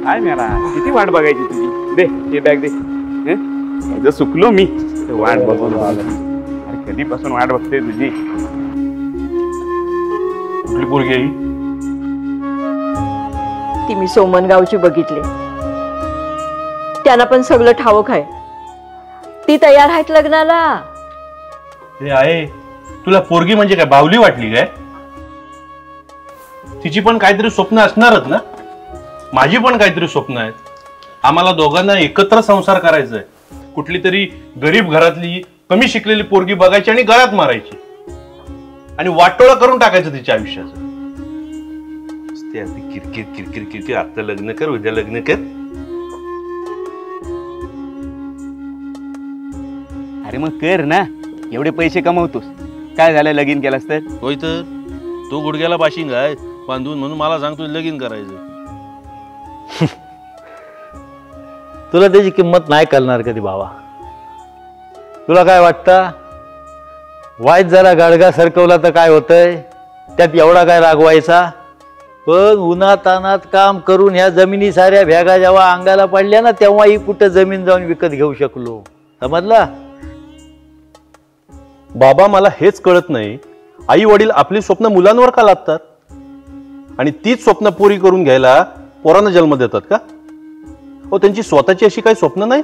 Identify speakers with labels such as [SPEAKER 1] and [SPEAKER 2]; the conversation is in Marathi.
[SPEAKER 1] काय मेला किती वाट बघायची तुझी. दे हे बॅग दे. जर चुकलो मी वाट बघून अरे कधीपासून वाट बघते तुझी. कुठली पोरगी आहे
[SPEAKER 2] ती? मी सोमनगावची बघितली. त्यांना पण सगळं ठाऊक आहे. ती तयार आहेत लग्नाला.
[SPEAKER 3] हे आहे तुला पोरगी म्हणजे काय बावली वाटली काय? तिची पण काहीतरी स्वप्न असणारच ना. माझी पण काहीतरी स्वप्न आहेत. आम्हाला दोघांना एकत्र संसार करायचा आहे. कुठली तरी गरीब घरातली कमी शिकलेली पोरगी बघायची आणि गळ्यात मारायची आणि वाटोळा करून टाकायचं तिच्या आयुष्याचं. किरकिर किरकिर किरकिर. आता लग्न कर, उद्या लग्न कर.
[SPEAKER 1] अरे मग कर ना. एवढे पैसे कमवतोस. काय झालं लगीन केलास तर?
[SPEAKER 3] होय तर तो गुडघ्याला बाशिंग आहे बांधून म्हणून मला सांगतो लगीन करायचं.
[SPEAKER 4] तुला त्याची किंमत नाही कळणार कधी भावा. तुला काय वाटतं वाईट जरा गाडगा सरकवला तर काय होतंय? त्यात एवढा काय रागवायचा? पण उन्हातानात काम करून ह्या जमिनी साऱ्या भ्यागा जेव्हा अंगाला पडल्या ना तेव्हा ही कुठं जमीन जाऊन विकत घेऊ शकलो. समजला?
[SPEAKER 3] बाबा मला हेच कळत नाही आई वडील आपली स्वप्न मुलांवर का लादतात आणि तीच स्वप्न पुरी करून घ्यायला पोरांना जन्म देतात का? हो त्यांची स्वतःची अशी काही स्वप्न नाही?